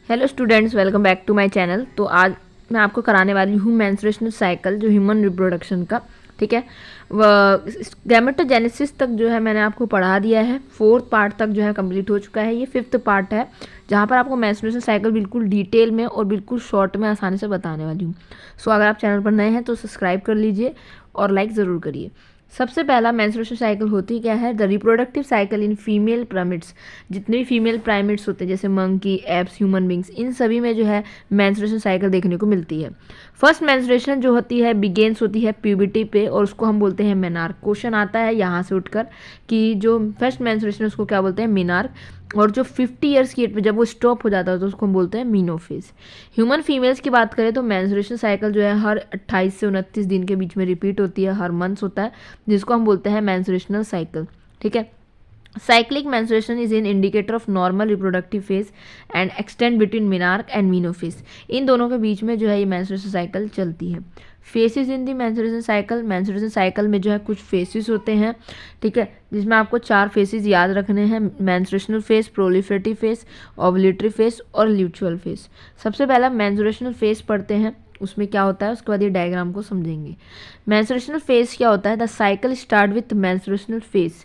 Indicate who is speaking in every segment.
Speaker 1: Hello students, welcome back to my channel. तो आज मैं आपको कराने वाली हूँ मेंस्ट्रुएशनल साइकिल, जो ह्यूमन रिप्रोडक्शन का। ठीक है, गैमेटोजेनेसिस तक जो है मैंने आपको पढ़ा दिया है। 4th पार्ट तक जो है कंप्लीट हो चुका है। ये 5th पार्ट है जहाँ पर आपको मेंस्ट्रुएशनल साइकिल बिल्कुल डिटेल में और बिल्कुल शॉर्ट में आसानी से बताने वाली हूँ। सो अगर आप चैनल पर नए हैं तो सब्सक्राइब कर लीजिए और लाइक ज़रूर करिए। सबसे पहला मेंस्ट्रुएशन साइकिल होती क्या है? The reproductive cycle in female primates. जितने भी फीमेल प्राइमेट्स होते हैं जैसे मंकी, एप्स, ह्यूमन बींग्स, इन सभी में जो है मेंस्ट्रुएशन साइकिल देखने को मिलती है। फर्स्ट मेंस्ट्रुएशन जो होती है बिगेन्स होती है प्यूबिटी पे, और उसको हम बोलते हैं मेनार्क। क्वेश्चन आता है यहाँ से उठकर कि जो फर्स्ट मेंस्ट्रुएशन उसको क्या बोलते हैं? मेनार्क। और जो 50 ईयर्स की एज पे जब वो स्टॉप हो जाता है तो उसको हम बोलते हैं मीनोफेज। ह्यूमन फीमेल्स की बात करें तो मेंस्ट्रुएशन साइकिल जो है हर 28 से 29 दिन के बीच में रिपीट होती है, हर मंथ्स होता है, जिसको हम बोलते हैं मेंस्ट्रुएशनल साइकिल। ठीक है, cyclic menstruation is an indicator of normal reproductive phase and extend between menarche and menopause. इन दोनों के बीच में जो है ये मेंस्ट्रुएशन साइकिल चलती है। फेसेस इन दी मेंस्ट्रुएशन साइकिल में जो है कुछ फेसेस होते हैं। ठीक है, जिसमें आपको 4 फेसेस याद रखने हैं: menstrual phase, proliferative phase, ovulatory phase और ल्यूचुअल फेज। सबसे पहला मेंस्ट्रुएशनल फेज पढ़ते हैं, उसमें क्या होता है, उसके बाद ये डायग्राम को समझेंगे। मेंस्ट्रुएशनल फेज क्या होता है? The cycle start with menstrual phase.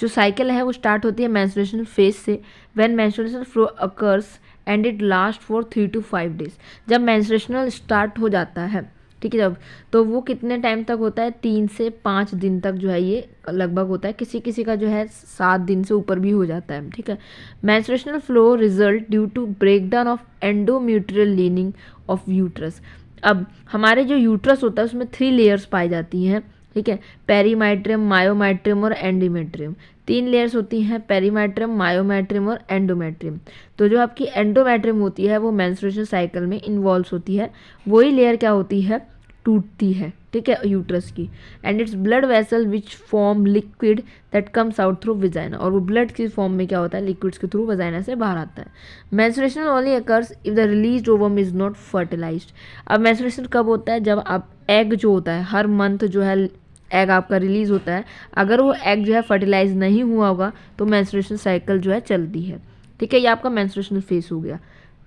Speaker 1: जो साइकिल है वो स्टार्ट होती है मेंस्ट्रुएशनल फेज से। When menstrual flow occurs and it last for 3 to 5 days। जब मेंस्ट्रुएशनल स्टार्ट हो जाता है, ठीक है, जब तो वो कितने टाइम तक होता है? 3 से 5 दिन तक जो है ये लगभग होता है। किसी किसी का जो है 7 दिन से ऊपर भी हो जाता है। ठीक है, menstrual flow result due to breakdown of endometrial lining of uterus. अब हमारे जो यूट्रस होता है उसमें 3 लेयर्स पाई जाती हैं। ठीक है, पेरीमाइट्रियम, मायोमाइट्रियम और एंडोमेट्रियम। 3 लेयर्स होती हैं, पेरीमाइट्रियम, मायोमाइट्रियम और एंडोमेट्रियम। तो जो आपकी एंडोमेट्रियम होती है वो मेंस्ट्रुएशन साइकिल में इन्वॉल्व होती है। वही लेयर क्या होती है? टूटती है। ठीक है, यूट्रस की। And its blood vessel which form liquid that comes out through vagina. और वो ब्लड की फॉर्म में क्या होता है? लिक्विड्स के थ्रू वजाइना से बाहर आता है। Menstruation only occurs if the release ovum is not fertilised. अब मेंस्ट्रुएशन कब होता है? जब आप एग जो होता है हर मंथ जो है एग आपका रिलीज होता है, अगर वो एग जो है फर्टिलाइज नहीं हुआ होगा तो मेंस्ट्रुएशन साइकिल जो है चलती है। ठीक है, ये आपका मेंस्ट्रुएशनल फेज हो गया।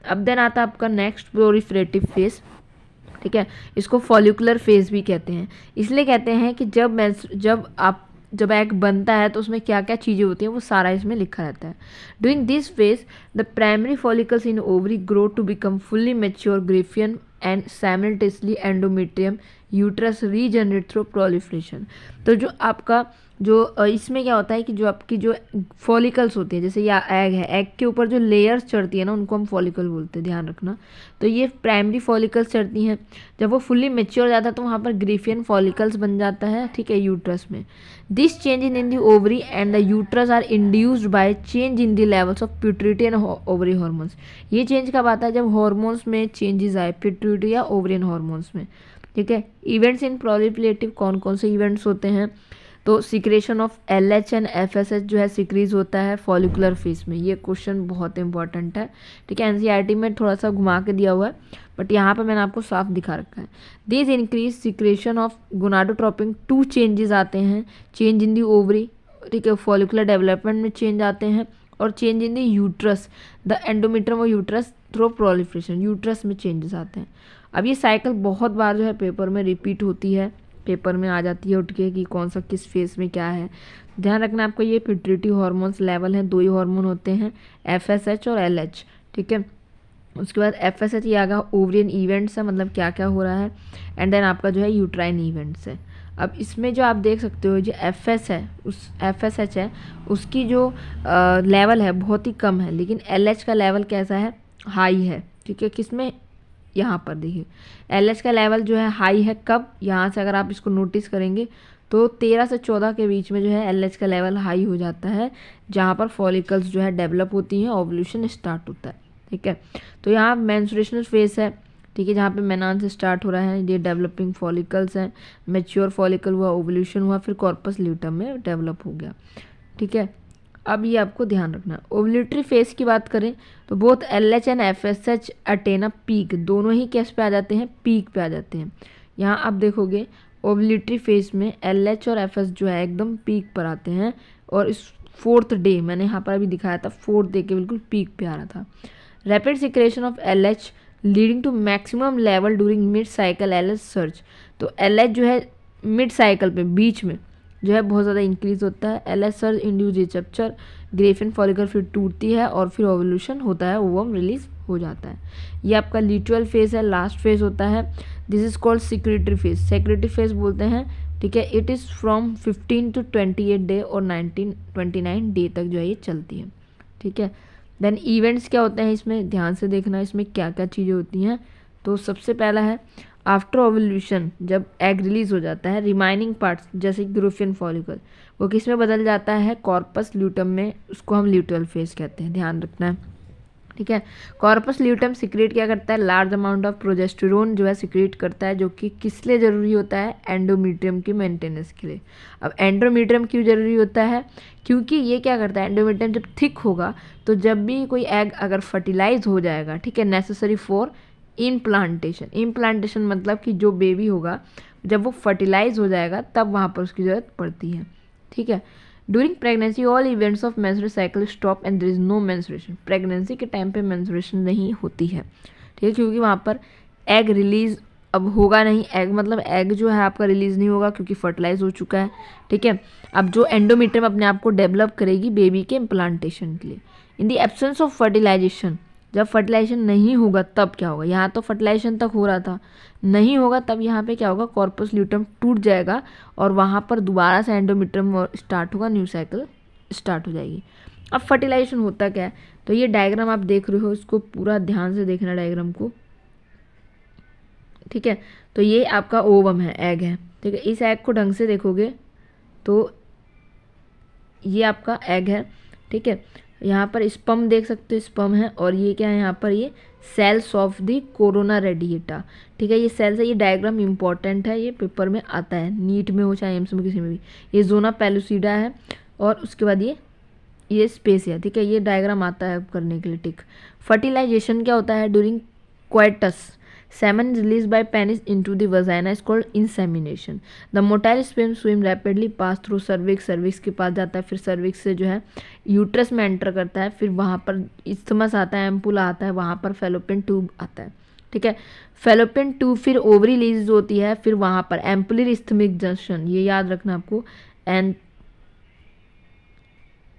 Speaker 1: अब देन आता है आपका नेक्स्ट प्रोलिफरेटिव फेज। ठीक है, इसको फॉलिकुलर फेज भी कहते हैं। इसलिए कहते हैं कि जब एग बनता है तो उसमें क्या क्या चीज़ें होती हैं वो सारा इसमें लिखा रहता है। During this phase the primary follicles in ovary grow to become fully mature graafian and simultaneously endometrium uterus regenerate through proliferation. तो जो आपका जो इसमें क्या होता है कि जो आपकी जो फॉलिकल्स होती है, जैसे या एग है, एग के ऊपर जो लेयर्स चढ़ती है ना उनको हम फॉलिकल बोलते हैं, ध्यान रखना। तो ये प्राइमरी फॉलिकल्स चढ़ती हैं। जब वो फुल्ली मेच्योर जाता है तो वहाँ पर ग्रेफियन फॉलिकल्स बन जाता है। ठीक है, यूट्रस में। This change in the ovary and the uterus are induced by change in the levels of pituitary and ovary hormones. ये चेंज कब आता है? जब हार्मोन्स में चेंजेस आए, पिट्यूटरी या ओवरियन हार्मोन्स में। ठीक है, इवेंट्स इन प्रोलिफरेटिव कौन कौन से इवेंट्स होते हैं? तो secretion of LH and FSH जो है सिक्रीज होता है फॉलिकुलर फेज में। ये क्वेश्चन बहुत इंपॉर्टेंट है। ठीक है, NCERT में थोड़ा सा घुमा के दिया हुआ है, बट यहाँ पे मैंने आपको साफ दिखा रखा है। This increase secretion of gonadotropin. 2 changes आते हैं, चेंज इन दी ओवरी, ठीक है, फॉलिकुलर डेवलपमेंट में चेंज आते हैं, और change in the uterus, the endometrium और यूट्रस थ्रू प्रोलिफरेशन। यूट्रस में चेंजेस आते हैं। अब ये साइकिल बहुत बार जो है पेपर में रिपीट होती है, पेपर में आ जाती है उठ के कि कौन सा किस फेज में क्या है। ध्यान रखना आपको, ये पिट्यूटरी हार्मोन्स लेवल हैं, 2 ही हार्मोन होते हैं, FSH और LH। ठीक है, उसके बाद FSH ये आगा ओवरियन इवेंट्स है, मतलब क्या क्या हो रहा है, एंड देन आपका जो है यूट्राइन इवेंट्स है। अब इसमें जो आप देख सकते हो जो FSH है उसकी जो लेवल है बहुत ही कम है, लेकिन LH का लेवल कैसा है? हाई है। ठीक है, किसमें? यहाँ पर देखिए LH का लेवल जो है हाई है। कब? यहाँ से अगर आप इसको नोटिस करेंगे तो 13 से 14 के बीच में जो है LH का लेवल हाई हो जाता है, जहाँ पर फॉलिकल्स जो है डेवलप होती हैं, ओवुलेशन स्टार्ट होता है। ठीक है, तो यहाँ मेंस्ट्रुएशनल फेज है। ठीक है, जहाँ पे मेनान से स्टार्ट हो रहा है, ये डेवलपिंग फॉलिकल्स हैं, मेच्योर फॉलिकल हुआ, ओवुलेशन हुआ, फिर कॉर्पस ल्यूटम में डेवलप हो गया। ठीक है, अब ये आपको ध्यान रखना है। ओवुलेटरी फेज की बात करें तो both LH and FSH attain a peak. दोनों ही कैस पे आ जाते हैं? पीक पे आ जाते हैं। यहाँ आप देखोगे ओवुलेटरी फेज में LH और FS जो है एकदम पीक पर आते हैं, और इस 4th डे मैंने यहाँ पर अभी दिखाया था, 4th डे के बिल्कुल पीक पे आ रहा था। Rapid secretion of LH leading to maximum level during mid cycle LH surge. तो LH जो है मिड साइकिल पे बीच में जो है बहुत ज़्यादा इंक्रीज होता है। LH search induce receptor Graafian follicle फिर टूटती है और फिर ओवल्यूशन होता है, ओवम रिलीज हो जाता है। ये आपका लिटरल फेज है, लास्ट फेज होता है। This is called secretary phase, secretary phase बोलते हैं, ठीक है। It is from 15 to 28 day और 29 डे तक जो है ये चलती है, ठीक है। देन इवेंट्स क्या होते हैं इसमें, ध्यान से देखना इसमें क्या क्या चीज़ें होती हैं। तो सबसे पहला है आफ्टर ओवल्यूशन, जब एग रिलीज हो जाता है, रिमाइनिंग पार्ट्स जैसे ग्रोफियन फॉलिकल वो किस में बदल जाता है, कॉर्पस ल्यूटम में, उसको हम ल्यूटल फेज कहते हैं, ध्यान रखना है, ठीक है। कॉर्पस ल्यूटम सिक्रेट क्या करता है, लार्ज अमाउंट ऑफ प्रोजेस्टेरोन जो है सिक्रेट करता है, जो कि किस लिए ज़रूरी होता है, एंडोमेट्रियम की मेंटेनेंस के लिए। अब एंडोमेट्रियम क्यों ज़रूरी होता है, क्योंकि ये क्या करता है, एंडोमेट्रियम जब थिक होगा तो जब भी कोई एग अगर फर्टिलाइज हो जाएगा, ठीक है, नेसेसरी फॉर इम्प्लांटेशन। इम्प्लांटेशन मतलब कि जो बेबी होगा जब वो फर्टिलाइज हो जाएगा तब वहाँ पर उसकी ज़रूरत पड़ती है, ठीक है। During pregnancy all events of menstrual cycle stop and there is no menstruation. Pregnancy के टाइम पे मेंस्ट्रुएशन नहीं होती है, ठीक है, क्योंकि वहाँ पर एग रिलीज अब होगा नहीं, एग मतलब एग जो है आपका रिलीज नहीं होगा क्योंकि फर्टिलाइज हो चुका है, ठीक है। अब जो एंडोमेट्रियम अपने आप को डेवलप करेगी बेबी के इम्प्लांटेशन के लिए। In the absence of fertilisation, जब फर्टिलाइजेशन नहीं होगा तब क्या होगा, यहाँ तो फर्टिलाइजेशन तक हो रहा था, नहीं होगा तब यहाँ पे क्या होगा, कॉर्पस ल्यूटम टूट जाएगा और वहाँ पर दोबारा से एंडोमेट्रियम स्टार्ट होगा, न्यू साइकिल स्टार्ट हो जाएगी। अब फर्टिलाइजेशन होता क्या है, तो ये डायग्राम आप देख रहे हो, इसको पूरा ध्यान से देखना डायग्राम को, ठीक है। तो ये आपका ओवम है, एग है, ठीक है। इस एग को ढंग से देखोगे तो ये आपका एग है, ठीक है। यहाँ पर स्पर्म देख सकते हो, स्पर्म है, और ये क्या है यहाँ पर, ये cells of the corona radiata, ठीक है। ये सेल्स है, ये डायग्राम इंपॉर्टेंट है, ये पेपर में आता है, नीट में हो चाहे एम्स में किसी में भी। ये जोना पेलुसिडा है और उसके बाद ये स्पेस है, ठीक है। ये डायग्राम आता है करने के लिए, टिक। फर्टिलाइजेशन क्या होता है, during coitus semen is released by penis into the vagina is called insemination. The motile sperm swim rapidly pass through cervix, cervix के पास जाता है, फिर cervix से जो है यूट्रस में एंटर करता है, फिर वहाँ पर इस्थमस आता है, एम्पुला आता है, वहाँ पर फेलोपियन ट्यूब आता है, ठीक है। फेलोपियन ट्यूब फिर ओवरी रिलीज होती है, फिर वहाँ पर एम्पुलर इस्थमिक जंक्शन, ये याद रखना आपको, एंड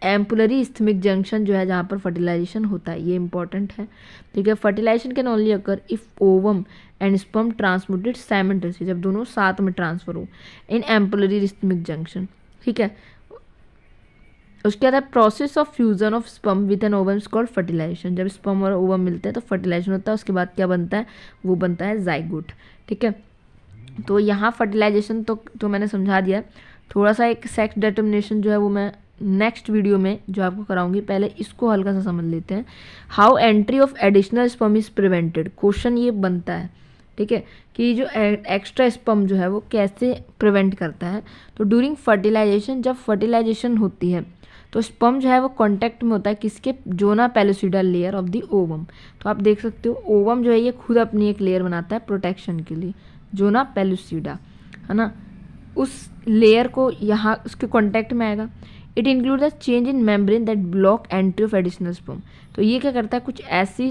Speaker 1: एम्पुलरी इस्थमिक जंक्शन जो है जहाँ पर फर्टिलाइजेशन होता है, ये इंपॉर्टेंट है, ठीक है। Fertilisation can only occur if ovum and sperm transmuted simultaneously, जब दोनों साथ में ट्रांसफर हो इन एम्पुलरी इस्थमिक जंक्शन, ठीक है। उसके बाद process of fusion of sperm with an ovum is called fertilisation. जब स्पर्म और ओवम मिलते हैं तो फर्टिलाइजेशन होता है, उसके बाद क्या बनता है, वो बनता है जाइगोट, ठीक है। तो यहाँ फर्टिलाइजेशन तो जो मैंने समझा दिया, थोड़ा सा एक सेक्स डिटर्मिनेशन जो है वो मैं नेक्स्ट वीडियो में जो आपको कराऊंगी, पहले इसको हल्का सा समझ लेते हैं। How entry of additional sperm is prevented, question ये बनता है, ठीक है, कि जो एक्स्ट्रा स्पर्म जो है वो कैसे प्रिवेंट करता है। तो ड्यूरिंग फर्टिलाइजेशन, जब फर्टिलाइजेशन होती है तो स्पर्म जो है वो कांटेक्ट में होता है किसके, zona pellucida layer of the ovum. तो आप देख सकते हो ओवम जो है ये खुद अपनी एक लेयर बनाता है प्रोटेक्शन के लिए, जोना पेलुसिडा, है ना, उस लेयर को यहाँ उसके कांटेक्ट में आएगा। It include the change in membrane that block entry of additional sperm. तो ये क्या करता है, कुछ ऐसी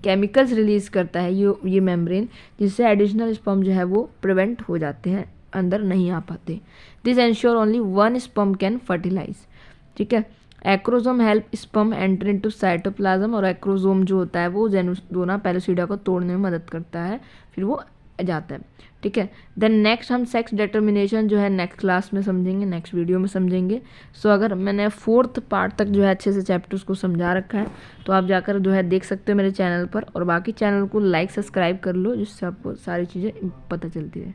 Speaker 1: केमिकल्स रिलीज करता है ये मेम्ब्रेन, जिससे एडिशनल स्पर्म जो है वो प्रिवेंट हो जाते हैं, अंदर नहीं आ पाते। This ensure only one sperm can fertilise, ठीक है। Acrosome help sperm enter into cytoplasm, और एक्रोसोम जो होता है वो जोना पेलुसिडा को तोड़ने में मदद करता है, फिर वो जाता है, ठीक है। देन नेक्स्ट हम सेक्स डिटर्मिनेशन जो है नेक्स्ट क्लास में समझेंगे, नेक्स्ट वीडियो में समझेंगे। सो अगर मैंने 4th पार्ट तक जो है अच्छे से चैप्टर्स को समझा रखा है तो आप जाकर जो है देख सकते हो मेरे चैनल पर, और बाकी चैनल को लाइक सब्सक्राइब कर लो जिससे आपको सारी चीज़ें पता चलती है।